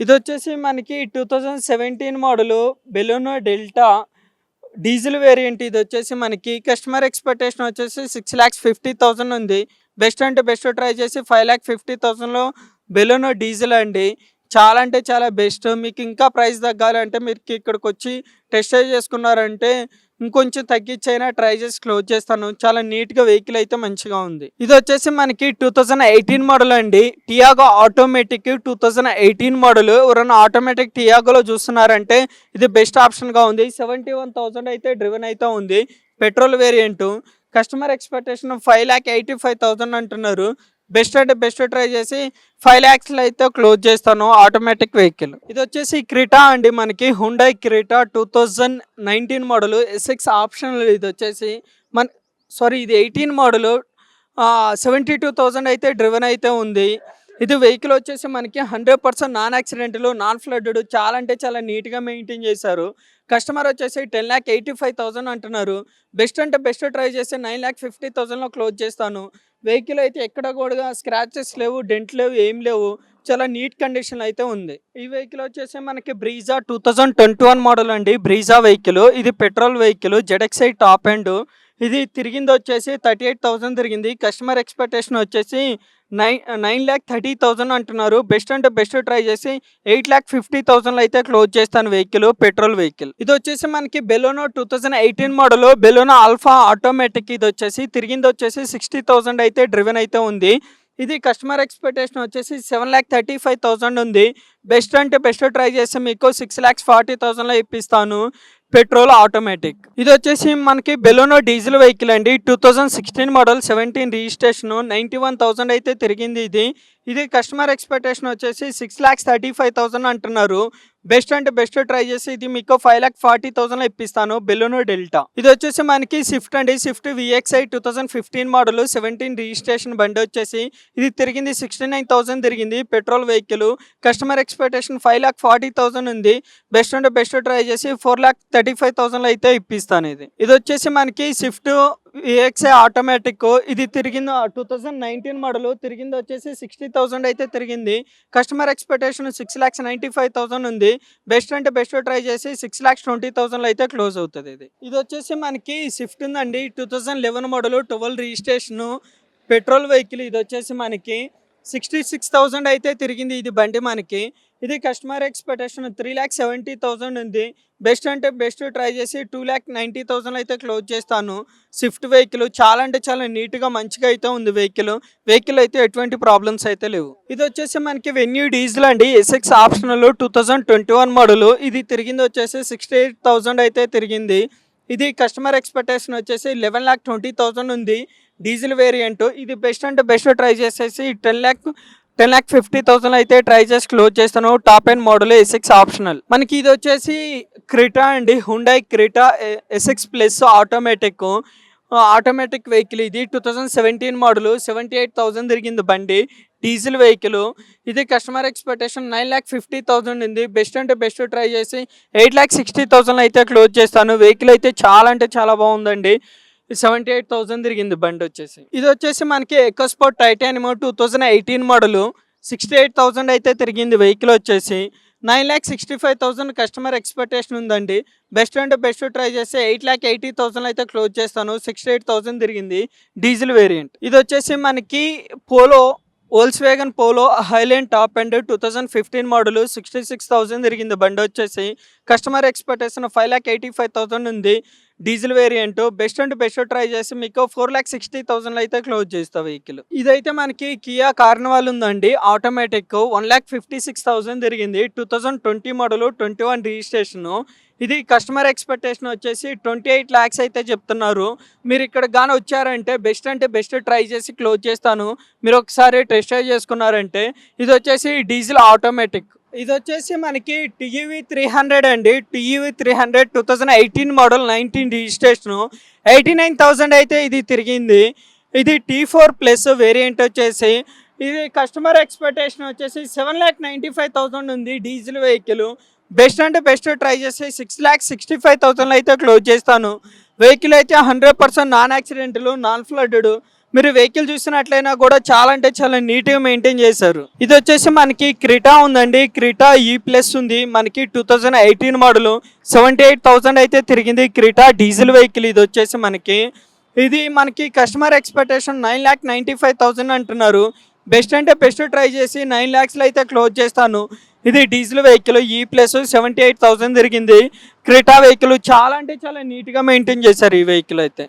ఇదొచ్చేసి మనకి 2017 model Baleno Delta diesel variant. ఇదొచ్చేసి మనకి కస్టమర్ ఎక్స్‌పెక్టేషన్ వచ్చేసి 6,50,000 ఉంది. బెస్ట్ అంటే బెస్ట్ ట్రై చేసి 5,50,000లో బెలూనో డీజిల్ అండి. చాలా అంటే చాలా బెస్ట్. మీకు ఇంకా ప్రైస్ తగ్గాలంటే మీరు ఇక్కడికొచ్చి టెస్ట్ డ్రైవ్ చేసుకున్నారంటే ఇంకొంచెం తగ్గించైనా ట్రై చేసి క్లోజ్ చేస్తాను. చాలా నీట్‌గా వెహికల్ అయితే మంచిగా ఉంది. ఇదొచ్చేసి మనకి 2018 మోడల్ అండి. Tiago automatic 2018 model. ఎవరైనా ఆటోమేటిక్ టియాగోలో చూస్తున్నారంటే ఇది బెస్ట్ ఆప్షన్‌గా ఉంది. 71,000 అయితే డ్రివెన్ అయితే ఉంది. Petrol variant. కస్టమర్ ఎక్స్‌పెక్టేషన్ 5,85,000 అంటున్నారు. బెస్ట్ అంటే బెస్ట్ ట్రై చేసి 5,00,000లో అయితే క్లోజ్ చేస్తాను ఆటోమేటిక్ వెహికల్. ఇదొచ్చేసి క్రెటా అండి. మనకి Hyundai Creta 2019 model SX optional. ఇదొచ్చేసి ఇది 18 మోడల్. 72,000 అయితే డ్రివెన్ అయితే ఉంది. ఇది వెహికల్ వచ్చేసి మనకి 100% నాన్ యాక్సిడెంటల్, నాన్ ఫ్లడ్డెడ్. చాలా అంటే చాలా నీట్‌గా మెయింటైన్ చేశారు. కస్టమర్ వచ్చేసి 10,85,000 అంటున్నారు. బెస్ట్ అంటే బెస్ట్ ట్రై చేసి 9,50,000లో క్లోజ్ చేస్తాను. వెహికల్ అయితే ఎక్కడ కూడా స్క్రాచెస్ లేవు, డెంట్ లేవు, ఏం లేవు. చాలా నీట్ కండిషన్‌లో అయితే ఉంది. ఈ వెహికల్ వచ్చేసి మనకి బ్రీజా 2021 మోడల్ అండి. Brezza vehicle. ఇది petrol vehicle. ZXI top end. ఇది తిరిగింది వచ్చేసి 38,000 తిరిగింది. కస్టమర్ ఎక్స్‌పెక్టేషన్ వచ్చేసి 9,30,000 అంటున్నారు. బెస్ట్ అంటే బెస్ట్ ట్రై చేసి 8,50,000లో అయితే క్లోజ్ చేస్తాను వెహికల్. Petrol vehicle. ఇది వచ్చేసి మనకి Baleno 2018 model. Baleno alpha automatic. ఇది వచ్చేసి తిరిగింది వచ్చేసి 60,000 అయితే డ్రివెన్ అయితే ఉంది. ఇది కస్టమర్ ఎక్స్‌పెక్టేషన్ వచ్చేసి 7,35,000 ఉంది. బెస్ట్ అంటే బెస్ట్ ట్రై చేసి మీకు 6,40,000లో ఇప్పిస్తాను. Petrol automatic. ఇది వచ్చేసి మనకి బెలూనో డీజిల్ వెహికల్ అండి. 2016 మోడల్, 17 రిజిస్ట్రేషన్. 91,000 అయితే తిరిగింది ఇది. ఇది కస్టమర్ ఎక్స్‌పెక్టేషన్ వచ్చేసి 6,35,000 అంటున్నారు. బెస్ట్ అంటే బెస్ట్ ట్రై చేసి ఇది మీకు 5,40,000లో ఇప్పిస్తాను. Baleno delta. ఇది వచ్చేసి మనకి స్విఫ్ట్ అండి. స్విఫ్ట్ విఎక్స్ఐ 2015 మోడల్, 17 రిజిస్ట్రేషన్ బండి వచ్చేసి ఇది తిరిగింది 69,000 తిరిగింది. Petrol vehicle. కస్టమర్ ఎక్స్‌పెక్టేషన్ 5,40,000 ఉంది. బెస్ట్ అంటే బెస్ట్ ట్రై చేసి 4,35,000లో అయితే ఇప్పిస్తాను ఇది. ఇది వచ్చేసి మనకి స్విఫ్ట్ విఎక్స్ఐ ఆటోమేటిక్. ఇది తిరిగింది 2019 మోడల్. తిరిగింది వచ్చేసి 60,000 అయితే తిరిగింది. కస్టమర్ ఎక్స్‌పెక్టేషన్ 6,95,000 ఉంది. బెస్ట్ అంటే బెస్ట్ ట్రై చేసి 6,20,000లో అయితే క్లోజ్ అవుతుంది ఇది. ఇది వచ్చేసి మనకి స్విఫ్ట్ ఉందండి. 2011 మోడల్, 12 రిజిస్ట్రేషన్. Petrol vehicle. ఇది వచ్చేసి మనకి 66,000 అయితే తిరిగింది ఇది బండి మనకి. ఇది కస్టమర్ ఎక్స్‌పెక్టేషన్ 3,70,000 ఉంది. బెస్ట్ అంటే బెస్ట్ ట్రై చేసి 2,90,000 అయితే క్లోజ్ చేస్తాను. స్విఫ్ట్ వెహికల్ చాలా అంటే చాలా నీట్‌గా మంచిగా అయితే ఉంది వెహికల్. వెహికల్ అయితే ఎటువంటి ప్రాబ్లమ్స్ అయితే లేవు. ఇది వచ్చేసి మనకి వెన్యూ డీజిల్ అండి. SX optional 2021 model. ఇది తిరిగింది వచ్చేసి 68,000 అయితే తిరిగింది. ఇది కస్టమర్ ఎక్స్‌పెక్టేషన్ వచ్చేసి 11,20,000 ఉంది. Diesel variant. ఇది బెస్ట్ అంటే బెస్ట్ ట్రై చేసేసి 10,50,000 అయితే ట్రై చేసి క్లోజ్ చేస్తాను. Top end model SX optional. మనకి ఇది వచ్చేసి క్రెటా అండి. Hyundai Creta SX plus automatic. Automatic vehicle. ఇది 2017 మోడల్, 78,000 తిరిగింది బండి. Diesel vehicle. ఇది కస్టమర్ ఎక్స్‌పెక్టేషన్ 9,50,000 ఉంది. బెస్ట్ అంటే బెస్ట్ ట్రై చేసి 8,60,000 అయితే క్లోజ్ చేస్తాను. వెహికల్ అయితే చాలా అంటే చాలా బాగుందండి. 78,000 తిరిగింది బండి వచ్చేసి. ఇది వచ్చేసి మనకి ఎకోస్పోర్ట్ టైటానియం 2018 మోడల్. 68,000 అయితే తిరిగింది వెహికల్ వచ్చేసి. 9,65,000 కస్టమర్ ఎక్స్‌పెక్టేషన్ ఉందండి. బెస్ట్ అంటే బెస్ట్ ట్రై చేసి 8,80,000 అయితే క్లోజ్ చేస్తాను. 68,000 తిరిగింది. Diesel variant. ఇది వచ్చేసి మనకి Polo, Volkswagen Polo Highline top end 2015 model. 66,000 తిరిగింది బండి వచ్చేసి. కస్టమర్ ఎక్స్‌పెక్టేషన్ 5,85,000 ఉంది. Diesel variant. బెస్ట్ అంటే బెస్ట్ ట్రై చేసి మీకు 4,60,000 అయితే క్లోజ్ చేస్తా వెహికల్. ఇదైతే మనకి కియా కార్నివాల్ ఉందండి. ఆటోమేటిక్ 1,56,000 తిరిగింది. 2020 మోడల్, 21 రిజిస్ట్రేషన్. ఇది కస్టమర్ ఎక్స్‌పెక్టేషన్ వచ్చేసి 28 lakhs అయితే చెప్తున్నారు. మీరు ఇక్కడ గాని వచ్చారంటే బెస్ట్ అంటే బెస్ట్ ట్రై చేసి క్లోజ్ చేస్తాను. మీరు ఒకసారి టెస్ట్ డ్రైవ్ చేసుకున్నారంటే. ఇది వచ్చేసి డీజిల్ ఆటోమేటిక్. ఇది వచ్చేసి మనకి టీఈవీ 300 అండి. టీఈవీ 300 2018 మోడల్, 19 రిజిస్ట్రేషన్. 89,000 అయితే ఇది తిరిగింది. ఇది T4 ప్లస్ వేరియంట్ వచ్చేసి. ఇది కస్టమర్ ఎక్స్‌పెక్టేషన్ వచ్చేసి 7,95,000 ఉంది. Diesel vehicle. బెస్ట్ అంటే బెస్ట్ ట్రై చేసి 6,65,000 అయితే క్లోజ్ చేస్తాను. వెహికల్ అయితే 100% నాన్ యాక్సిడెంటల్, నాన్ ఫ్లడ్డెడ్. మీరు వెహికల్ చూసినట్లయినా కూడా చాలా అంటే చాలా నీట్గా మెయింటైన్ చేశారు. ఇది వచ్చేసి మనకి క్రిటా ఉందండి. క్రిటా E+ ఉంది. మనకి 2018 మోడల్ 78,000 అయితే తిరిగింది. క్రిటా డీజిల్ వెహికల్ ఇది వచ్చేసి మనకి. ఇది మనకి కస్టమర్ ఎక్స్పెక్టేషన్ 9,95,000 అంటున్నారు. బెస్ట్ అంటే బెస్ట్ ట్రై చేసి 9 lakhsలో అయితే క్లోజ్ చేస్తాను. ఇది డీజిల్ వెహికల్ E+ 78,000 తిరిగింది. క్రిటా వెహికల్ చాలా అంటే చాలా నీట్గా మెయింటైన్ చేశారు ఈ వెహికల్ అయితే.